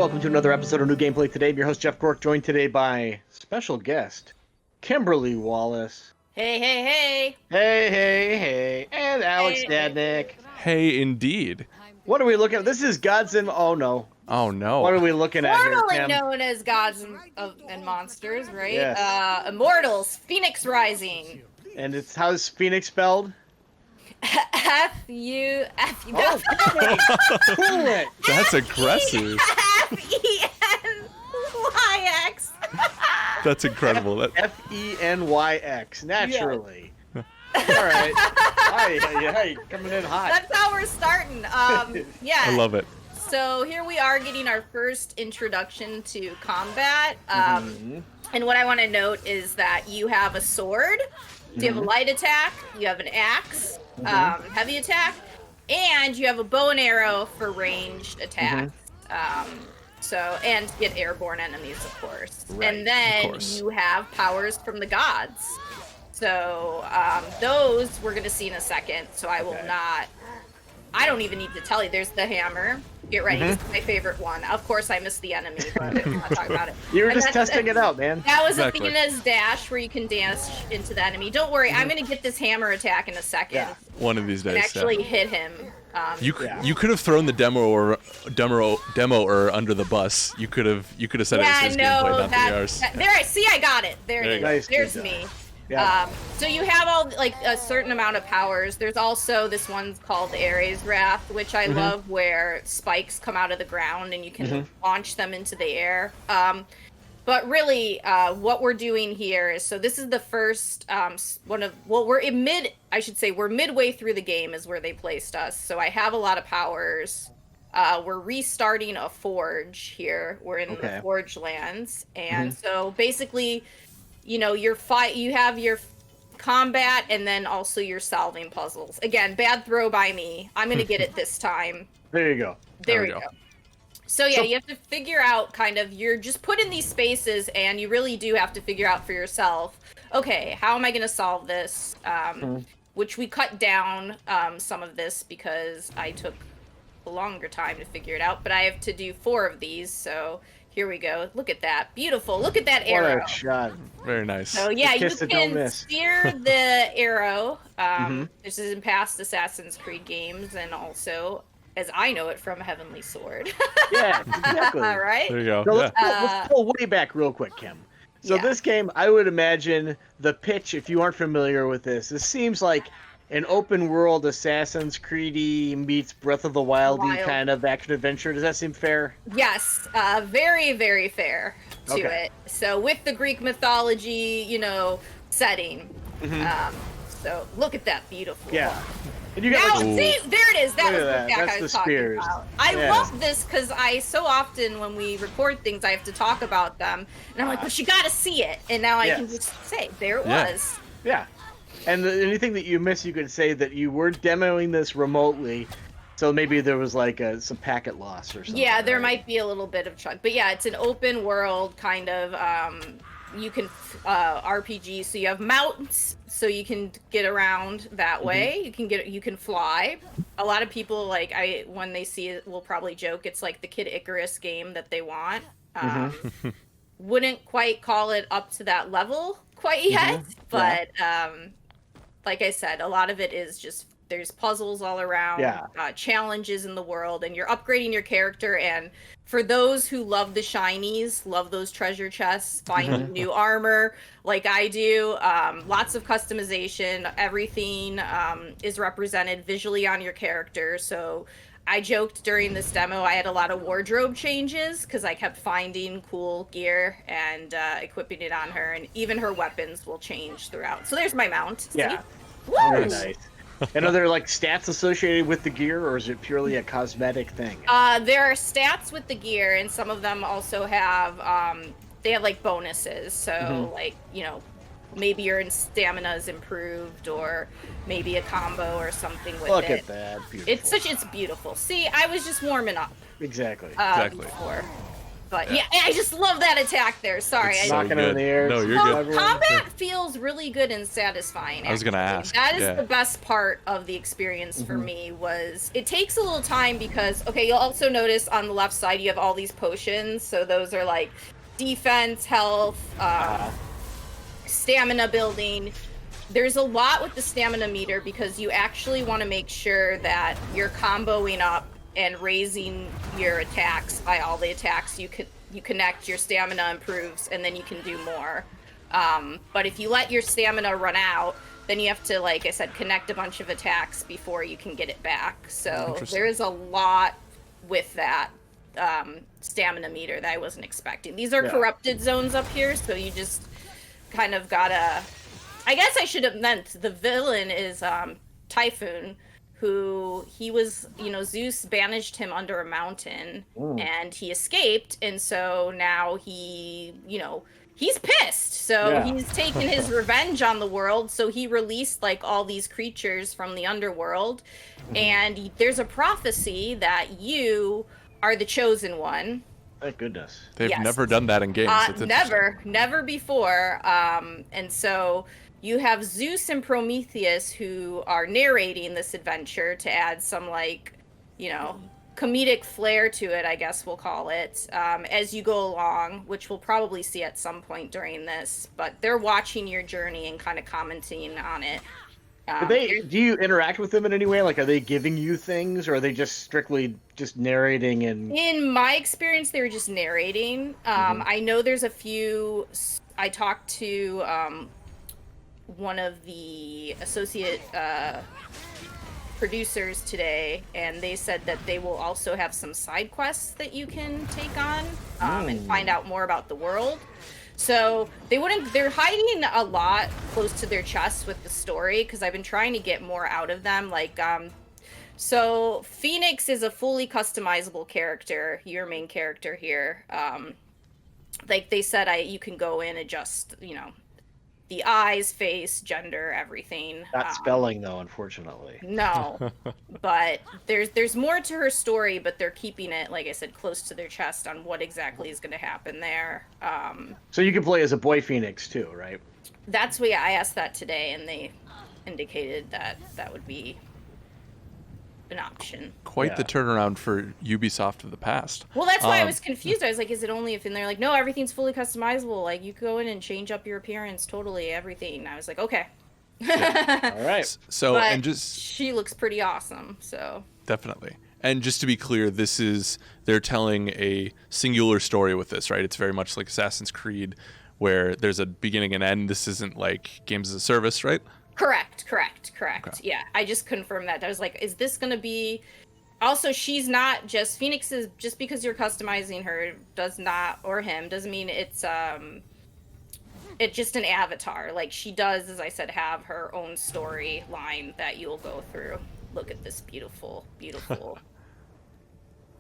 welcome to another episode of New Gameplay Today. I'm your host, Jeff Cork, joined today by special guest, Kimberly Wallace. Hey, hey, hey. Hey, hey, hey. And Alex Dadnick. Hey, indeed. What are we looking at? This is Gods and... Oh, no. Oh, no. What are we looking at here, Formerly Kim? known as Gods and Monsters, right? Yes. Immortals, Fenyx Rising. And it's how's Phoenix spelled? F-U... Oh, cool it. That's aggressive. F-E-N-Y-X. That's incredible. F-E-N-Y-X, naturally. All right. Hi, coming in hot. That's how we're starting. Yeah. I love it. So here we are getting our first introduction to combat. And what I want to note is that you have a sword, you have a light attack, you have an axe, heavy attack, and you have a bow and arrow for ranged attacks. And get airborne enemies, of course. Right, and then you have powers from the gods. So those we're going to see in a second, so I will not... I don't even need to tell you. There's the hammer. Get ready. It's my favorite one. Of course, I missed the enemy, but I'm not talking about it. You were just testing it out, man. That was Athena's dash, where you can dash into the enemy. Don't worry, I'm going to get this hammer attack in a second. Yeah. One of these days. And actually hit him. You could have thrown the demoer under the bus. You could have said it was his gameplay, not yours. There, I got it. There it is. Nice, There's me. Yeah. So you have all a certain amount of powers. There's also this one's called Ares Wrath, which I love, where spikes come out of the ground and you can launch them into the air. But really, what we're doing here is, so this is the first we're midway through the game is where they placed us. So I have a lot of powers. We're restarting a forge here. We're in the Forge lands, and so basically, you have your combat and then also your solving puzzles. Again, bad throw by me. I'm going to get it this time. There you go. There we go. So you have to figure out you're just put in these spaces, and you really do have to figure out for yourself, okay, how am I going to solve this? Which we cut down some of this because I took a longer time to figure it out, but I have to do 4 of these, so... Here we go. Look at that. Beautiful. Look at that arrow. What a shot. Very nice. So yeah, you can steer the arrow. This is in past Assassin's Creed games, and also, as I know it, from Heavenly Sword. Yeah, exactly. All right? There you go. So let's pull way back real quick, Kim. So this game, I would imagine the pitch, if you aren't familiar with this seems like an open world Assassin's Creed-y meets Breath of the Wild-y kind of action-adventure. Does that seem fair? Yes, very, very fair to it. So with the Greek mythology, setting. So look at that beautiful one. And you got see, there it is. That was that. the attack That's I was the talking spears. about. I love this because I so often, when we record things, I have to talk about them. And I'm like, but you got to see it. And now I can just say, there it was. Yeah. And anything that you miss, you could say that you were demoing this remotely, so maybe there was some packet loss or something. Yeah, there might be a little bit of chunk, but yeah, it's an open world kind of. You can RPG, so you have mountains, so you can get around that way. You can fly. A lot of people when they see it will probably joke it's like the Kid Icarus game that they want. Wouldn't quite call it up to that level quite yet, but. Like I said, a lot of it is just there's puzzles all around, challenges in the world, and you're upgrading your character. And for those who love the shinies, love those treasure chests, finding new armor like I do, lots of customization, everything is represented visually on your character. So I joked during this demo I had a lot of wardrobe changes because I kept finding cool gear and equipping it on her, and even her weapons will change throughout. So there's my mount. Yeah. Woo! Very nice. And are there stats associated with the gear, or is it purely a cosmetic thing? There are stats with the gear, and some of them also have they have bonuses. So maybe your stamina is improved, or maybe a combo or something with it. Look at that. Beautiful. It's beautiful. See, I was just warming up. Exactly. Before. But yeah, I just love that attack there. Sorry. It's Knocking it in the air. No, you're Well, good. combat feels really good and satisfying. I was gonna actually. ask, That is yeah. the best part of the experience for me. Was it takes a little time because you'll also notice on the left side you have all these potions. So those are like defense, health, stamina building. There's a lot with the stamina meter because you actually want to make sure that you're comboing up and raising your attacks by all the attacks you connect, your stamina improves, and then you can do more. But if you let your stamina run out, then you have to, like I said, connect a bunch of attacks before you can get it back. So there is a lot with that stamina meter that I wasn't expecting. These are corrupted zones up here, so you just kind of gotta... I guess I should have meant the villain is Typhoon, who he was, Zeus banished him under a mountain and he escaped. And so now he's pissed. So he's taking his revenge on the world. So he released like all these creatures from the underworld. And there's a prophecy that you are the chosen one. Thank goodness. They've never done that in games. Never before. And so you have Zeus and Prometheus who are narrating this adventure to add some comedic flair to it, I guess we'll call it, as you go along, which we'll probably see at some point during this. But they're watching your journey and kind of commenting on it. Do you interact with them in any way? Like, are they giving you things, or are they just strictly just narrating? And in my experience, they were just narrating. I know there's a few. I talked to one of the associate producers today, and they said that they will also have some side quests that you can take on and find out more about the world. So they're hiding a lot close to their chests with the story, because I've been trying to get more out of them. So Fenyx is a fully customizable character, your main character here. Like they said, you can go in, adjust, the eyes, face, gender, everything. Not spelling though, unfortunately. No, but there's more to her story, but they're keeping it, like I said, close to their chest on what exactly is going to happen there. So you can play as a boy Fenyx too, right? That's what I asked that today, and they indicated that would be an option. Quite the turnaround for Ubisoft of the past. Well, that's why I was confused. I was like, is it only if... And they're like, no, everything's fully customizable. Like, you go in and change up your appearance, totally, everything. And I was like, okay. All right. So, but and just... she looks pretty awesome, so... Definitely. And just to be clear, they're telling a singular story with this, right? It's very much like Assassin's Creed, where there's a beginning and end. This isn't like games as a service, right? Correct. Okay. Yeah, I just confirmed that. I was like, is this going to be... Also, she's not just... Fenyx is... Just because you're customizing her does not... Or him, doesn't mean it's just an avatar. Like, she does, as I said, have her own storyline that you'll go through. Look at this beautiful...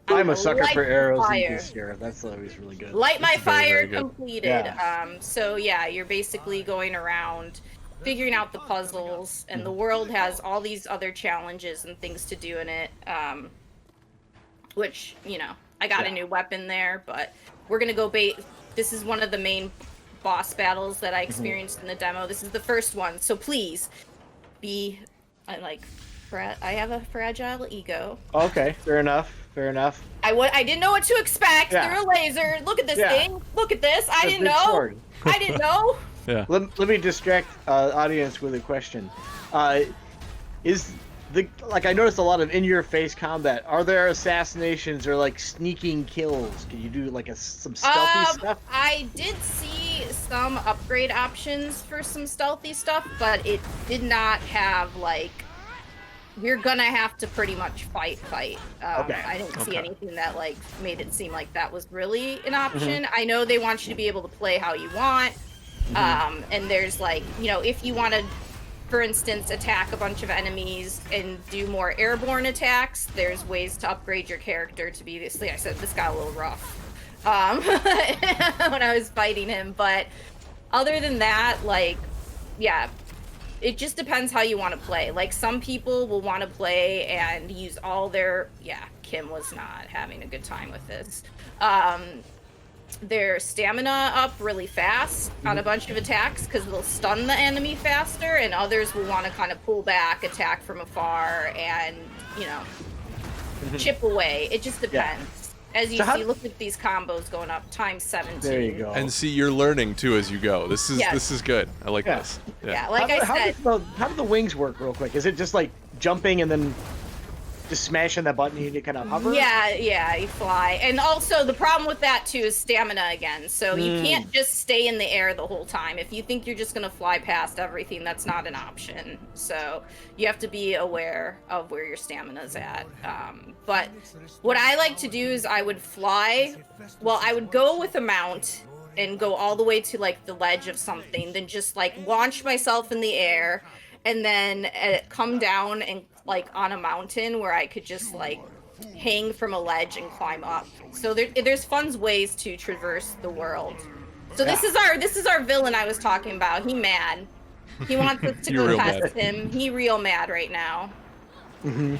I'm a sucker for arrows in this year. That's always really good. Light my fire completed. Yeah. So, yeah, you're basically going around... figuring out the puzzles, and the world has all these other challenges and things to do in it, which, I got a new weapon there, but we're gonna go this is one of the main boss battles that I experienced in the demo. This is the first one, so please I have a fragile ego. Okay, fair enough. I didn't know what to expect. Through a laser. Look at this thing. Look at this. I didn't know. Sword. I didn't know. Yeah. Let me distract audience with a question. I noticed a lot of in-your-face combat. Are there assassinations or like sneaking kills? Can you do like some stealthy stuff? I did see some upgrade options for some stealthy stuff, but it did not have you're gonna have to pretty much fight. I didn't see anything that made it seem like that was really an option. I know they want you to be able to play how you want. And there's if you want to, for instance, attack a bunch of enemies and do more airborne attacks, there's ways to upgrade your character to be this. I said this got a little rough when I was fighting him, but other than that, it just depends how you want to play. Some people will want to play and use all their... Yeah, Kim was not having a good time with this. their stamina up really fast on a bunch of attacks because they'll stun the enemy faster, and others will want to kind of pull back, attack from afar, and, you know, chip away. It just depends. As you see, look at these combos going up times 17. There you go. And see, you're learning too as you go. This is good. I like this. Yeah, like I said. How do the wings work, real quick? Is it just like jumping and then just smashing that button and you kind of hover? Yeah, you fly. And also, the problem with that, too, is stamina again. So you can't just stay in the air the whole time. If you think you're just going to fly past everything, that's not an option. So you have to be aware of where your stamina's at. But what I like to do is I would fly. Well, I would go with a mount and go all the way to, like, the ledge of something. Then just, like, launch myself in the air. And then come down and, like, on a mountain where I could just, like, hang from a ledge and climb up. So there's fun ways to traverse the world. So this is our villain I was talking about. He mad. He wants us to go past him. He real mad right now. Mm-hmm.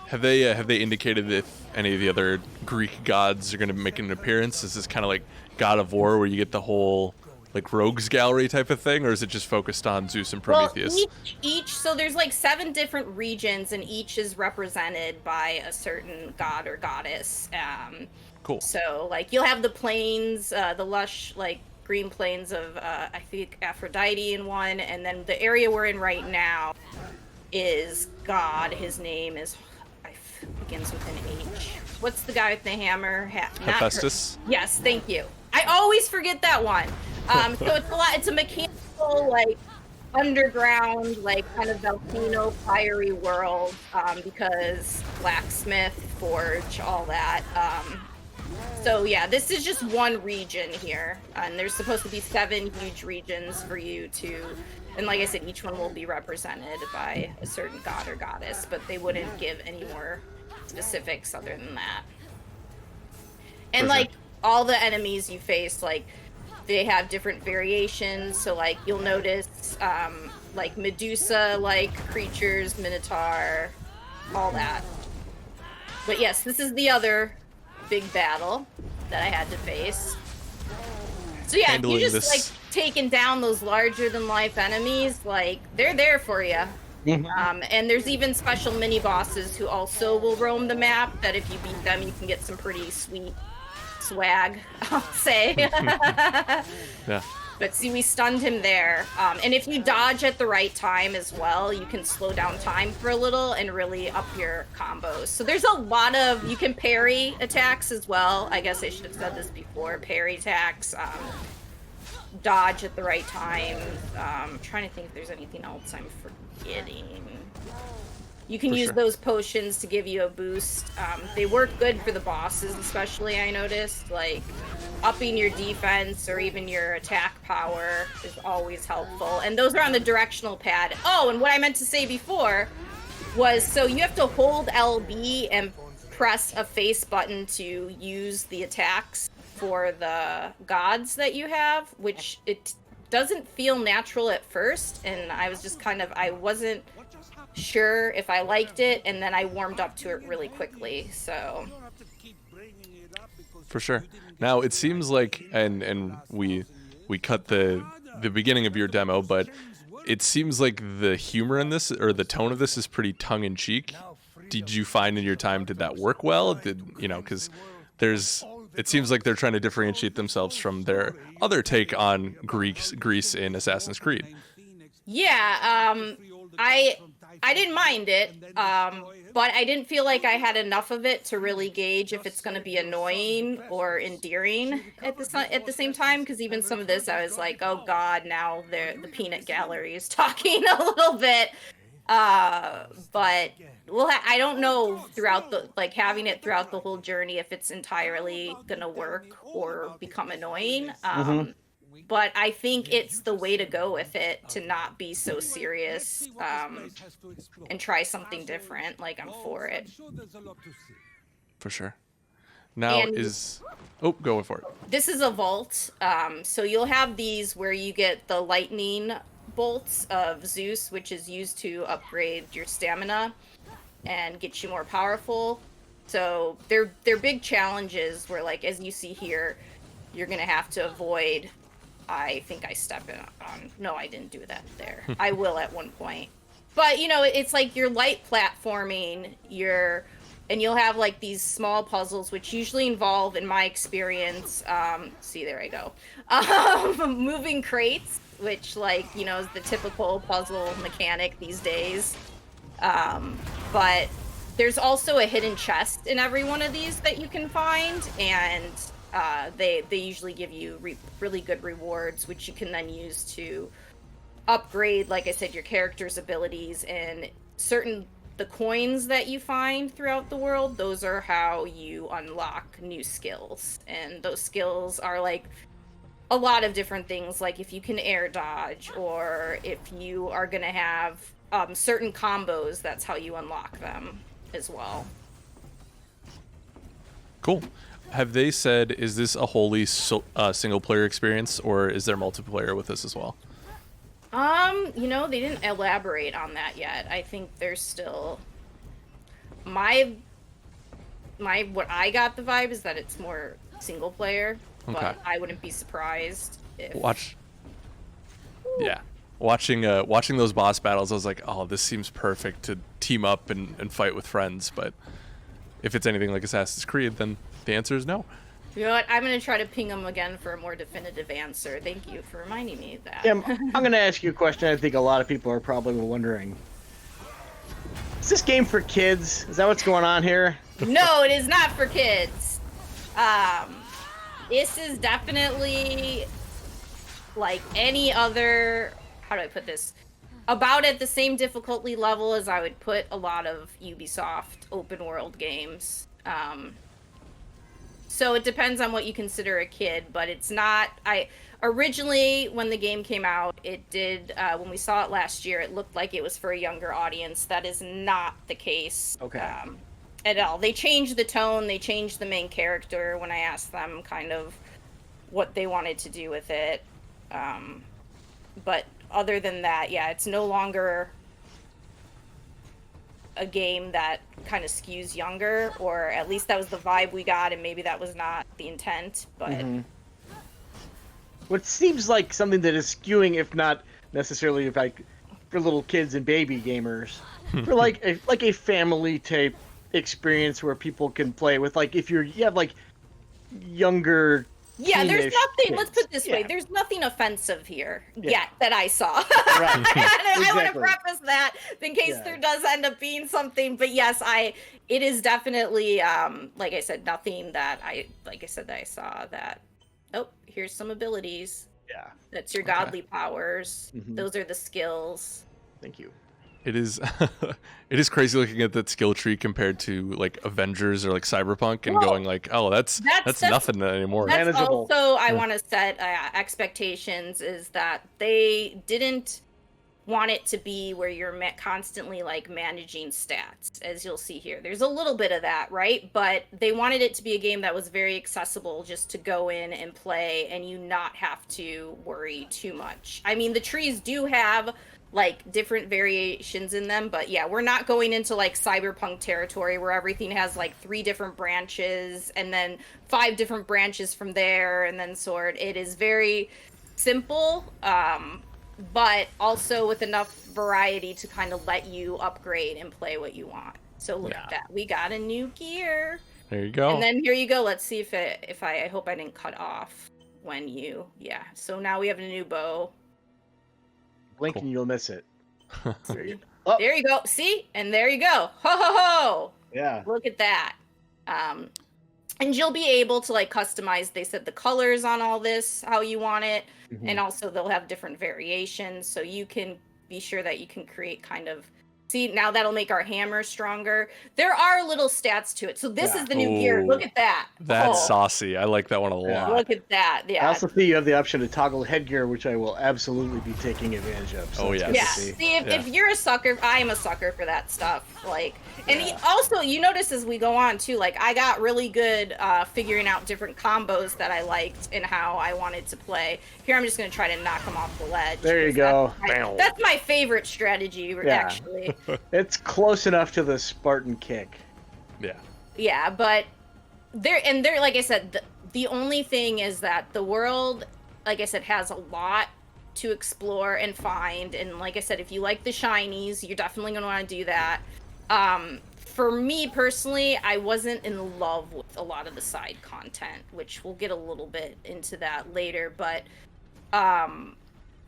Have they indicated if any of the other Greek gods are going to make an appearance? Is this kind of like God of War where you get the whole, like, rogues gallery type of thing, or is it just focused on Zeus and Prometheus? Well, so there's like 7 different regions, and each is represented by a certain god or goddess. Cool. So, like, you'll have the plains, the lush, like, green plains of, I think, Aphrodite in one, and then the area we're in right now is God. His name is, begins with an H. What's the guy with the hammer? Hephaestus? Yes, thank you. I always forget that one. So it's a mechanical, like, underground, like, kind of volcano, fiery world, because blacksmith, forge, all that. So yeah, this is just one region here, and there's supposed to be 7 huge regions for you to, and like I said, each one will be represented by a certain god or goddess, but they wouldn't give any more specifics other than that. And like, all the enemies you face, like, they have different variations. So, like, you'll notice, like, Medusa-like creatures, Minotaur, all that. But yes, this is the other big battle that I had to face. So yeah, if you just, like, taking down those larger-than-life enemies, like, they're there for you. And there's even special mini-bosses who also will roam the map, that if you beat them, you can get some pretty sweet swag, I'll say. Yeah. But see, we stunned him there. And if you dodge at the right time as well, you can slow down time for a little and really up your combos. So there's a lot of, you can parry attacks as well. I guess I should have said this before. Parry attacks, dodge at the right time. I'm trying to think if there's anything else I'm forgetting. You can use those potions to give you a boost. They work good for the bosses, especially, I noticed. Like, upping your defense or even your attack power is always helpful. And those are on the directional pad. Oh, and what I meant to say before was, so you have to hold LB and press a face button to use the attacks for the gods that you have, which it doesn't feel natural at first. And I was just kind of, I wasn't sure if I liked it, and then I warmed up to it really quickly. So for sure. Now it seems like, and we cut the beginning of your demo, but it seems like the humor in this, or the tone of this, is pretty tongue-in-cheek. Did you find in your time, did that work well? Because it seems like they're trying to differentiate themselves from their other take on Greece in Assassin's Creed. Yeah, I didn't mind it, but I didn't feel like I had enough of it to really gauge if it's going to be annoying or endearing at the same time, because even some of this I was like, oh god, now the peanut gallery is talking a little bit. But I don't know throughout having it throughout the whole journey if it's entirely going to work or become annoying. But I think it's the way to go with it, to not be so serious, and try something different. Like, I'm for it. For sure. Now go for it. This is a vault. So you'll have these where you get the lightning bolts of Zeus, which is used to upgrade your stamina and get you more powerful. So they're big challenges where, like, as you see here, you're gonna have to avoid. I think I stepped in on. No, I didn't do that there. I will at one point. But you know, it's like you're light platforming. And you'll have like these small puzzles, which usually involve, in my experience, see, there I go, moving crates, which, like, you know, is the typical puzzle mechanic these days. But there's also a hidden chest in every one of these that you can find, and they usually give you really good rewards, which you can then use to upgrade, like I said, your character's abilities. And the coins that you find throughout the world, those are how you unlock new skills. And those skills are like a lot of different things, like if you can air dodge, or if you are going to have certain combos, that's how you unlock them as well. Cool. Have they said, is this a wholly single player experience, or is there multiplayer with this as well? You know, they didn't elaborate on that yet. I think there's still what I got the vibe is that it's more single player, Okay. but I wouldn't be surprised if Watching those boss battles, I was like, oh, this seems perfect to team up and fight with friends. But if it's anything like Assassin's Creed, then the answer is no. You know what? I'm going to try to ping them again for a more definitive answer. Thank you for reminding me of that. Kim, I'm going to ask you a question I think a lot of people are probably wondering. Is this game for kids? Is that what's going on here? No, it is not for kids. This is definitely like any other, how do I put this? About at the same difficulty level as I would put a lot of Ubisoft open world games. So it depends on what you consider a kid, but it's not. Originally, when the game came out, it did, when we saw it last year, it looked like it was for a younger audience. That is not the case. Okay. At all. They changed the tone, they changed the main character when I asked them kind of what they wanted to do with it. But other than that, yeah, it's no longer a game that kind of skews younger, or at least that was the vibe we got, and maybe that was not the intent, but What seems like something that is skewing, if not necessarily for little kids and baby gamers, for like a family type experience where people can play with, like, if you have like younger. yeah, there's teenish nothing, kids. let's put it this way, Yeah. there's nothing offensive here Yeah. yet that I saw. Right. And I want to Exactly. preface that in case Yeah. there does end up being something, but yes, it is definitely, like I said, nothing that I saw that, oh, here's some abilities. Yeah. That's your Okay. godly powers. Mhm. Those are the skills. Thank you. It is it is crazy looking at that skill tree compared to like Avengers or like Cyberpunk and Well, going like, oh, that's nothing anymore. That's Manageable. also, I want to set expectations, is that they didn't want it to be where you're constantly like managing stats, as you'll see here. There's a little bit of that, right? But they wanted it to be a game that was very accessible, just to go in and play and you not have to worry too much. I mean, the trees do have like different variations in them, but yeah, we're not going into like Cyberpunk territory where everything has like 3 different branches and then 5 different branches from there and then sword. It is very simple, but also with enough variety to kind of let you upgrade and play what you want. So look Yeah. at that, we got a new gear. There you go. And then here you go. Let's see if I hope I didn't cut off when yeah. So now we have a new bow. Blink Cool. and you'll miss it. There you go. Oh. There you go. See? And there you go. Ho ho ho! Yeah. Look at that. And you'll be able to like customize, they said, the colors on all this, how you want it. Mhm. And also they'll have different variations. So you can be sure that you can create kind of, see, now that'll make our hammer stronger. There are little stats to it. So this Yeah. is the new gear. Ooh. Look at that. That's Oh, saucy. I like that one a Yeah. lot. look at that. I Yeah. also see you have the option to toggle headgear, which I will absolutely be taking advantage of. So Oh, that's yes. good to Yeah. see. See, if, Yeah. if you're a sucker, I am a sucker for that stuff. Like, and Yeah. also you notice as we go on too, like I got really good figuring out different combos that I liked and how I wanted to play. Here I'm just gonna try to knock them off the ledge. There you because go. That's my favorite strategy, Yeah. actually. It's close enough to the Spartan kick. Yeah. Yeah, but they're like I said, the only thing is that the world, like I said, has a lot to explore and find. And like I said, if you like the shinies, you're definitely going to want to do that. For me personally, I wasn't in love with a lot of the side content, which we'll get a little bit into that later. But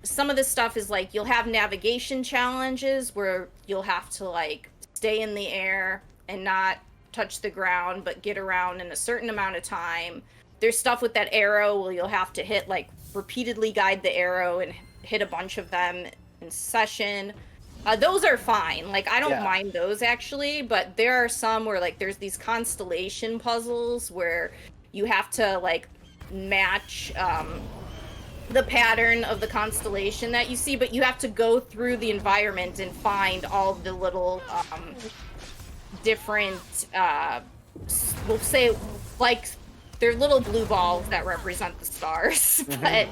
some of this stuff is like, you'll have navigation challenges where you'll have to like stay in the air and not touch the ground, but get around in a certain amount of time. There's stuff with that arrow where you'll have to hit, like, repeatedly guide the arrow and hit a bunch of them in session. Those are fine. Like, I don't mind those, actually, but there are some where, like, there's these constellation puzzles where you have to, like, match the pattern of the constellation that you see, but you have to go through the environment and find all the little different, we'll say, like, they're little blue balls that represent the stars, but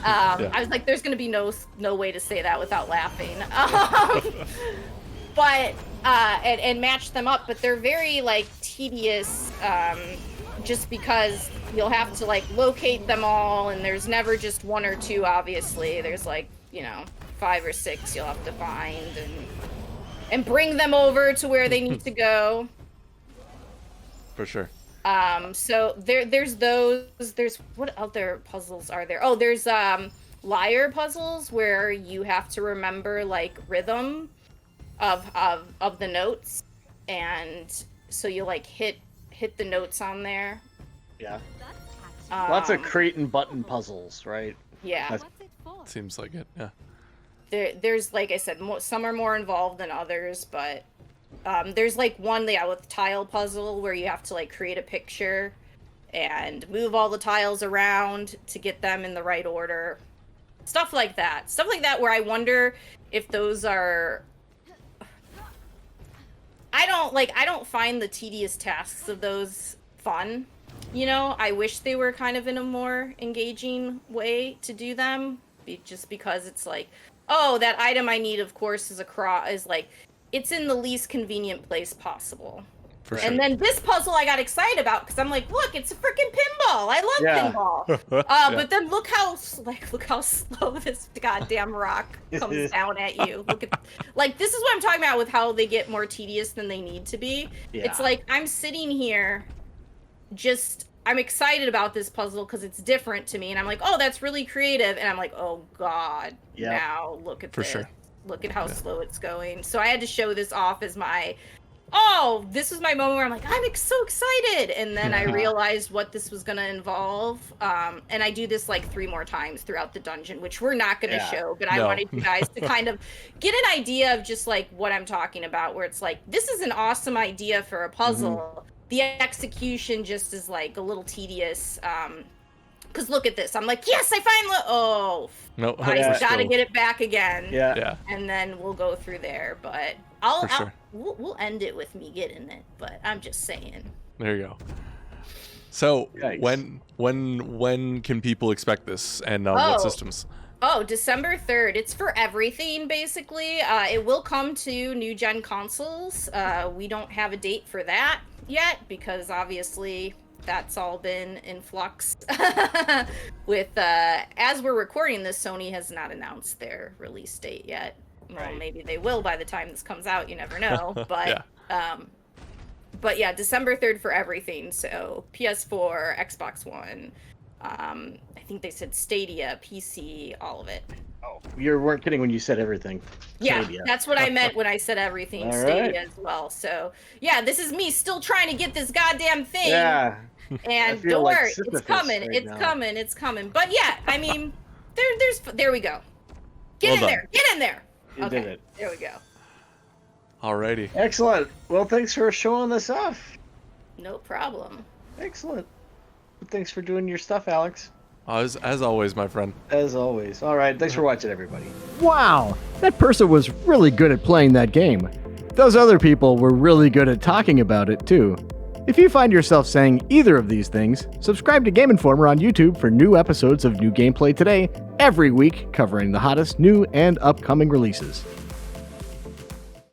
I was like, there's going to be no way to say that without laughing. But and match them up, but they're very like tedious, just because you'll have to like locate them all, and there's never just one or two. Obviously, there's like 5 or 6 you'll have to find and bring them over to where they need to go. For sure. So there's those. There's what other puzzles are there? Oh, there's lyre puzzles where you have to remember like rhythm of the notes, and so you like hit the notes on there. Yeah. Lots of crate and button puzzles, right? Yeah. Seems like it. Yeah. There's like I said, some are more involved than others, but there's like one with tile puzzle where you have to like create a picture and move all the tiles around to get them in the right order. Stuff like that where I wonder if those are... I don't find the tedious tasks of those fun. I wish they were kind of in a more engaging way to do them, just because it's like, oh, that item I need, of course, is like, it's in the least convenient place possible. For sure. And then this puzzle I got excited about because I'm like, look, it's a freaking pinball. I love pinball. But then look how slow this goddamn rock comes down at you. Look at, like, this is what I'm talking about with how they get more tedious than they need to be. Yeah. It's like I'm sitting here, I'm excited about this puzzle because it's different to me, and I'm like, oh, that's really creative, and I'm like, oh god, now look at this. Sure. Look at how slow it's going. So I had to show this off as this was my moment where I'm like, I'm so excited. And then I realized what this was going to involve. And I do this like 3 more times throughout the dungeon, which we're not going to show. But I wanted you guys to kind of get an idea of just like what I'm talking about, where it's like, this is an awesome idea for a puzzle. Mm-hmm. The execution just is like a little tedious. Because look at this. I'm like, yes, I finally... I gotta get it back again. Yeah. And then we'll go through there. But we'll end it with me getting it. But I'm just saying. There you go. So when can people expect this, and what systems? Oh, December 3rd. It's for everything, basically. It will come to new gen consoles. We don't have a date for that yet because obviously that's all been in flux. With as we're recording this, Sony has not announced their release date yet. Well, maybe they will by the time this comes out. You never know. But but yeah, December 3rd for everything. So PS4, Xbox One. I think they said Stadia, PC, all of it. Oh, you weren't kidding when you said everything. Yeah, Stadia. That's what I meant when I said everything. All Stadia as well. So yeah, this is me still trying to get this goddamn thing. Yeah. And don't worry, it's coming. It's coming. But yeah, I mean, there we go. Get in there. You did it. There we go. Alrighty. Excellent. Well, thanks for showing this off. No problem. Excellent. Thanks for doing your stuff, Alex. As always, my friend. As always. All right. Thanks for watching, everybody. Wow. That person was really good at playing that game. Those other people were really good at talking about it, too. If you find yourself saying either of these things, subscribe to Game Informer on YouTube for new episodes of New Gameplay Today every week, covering the hottest new and upcoming releases.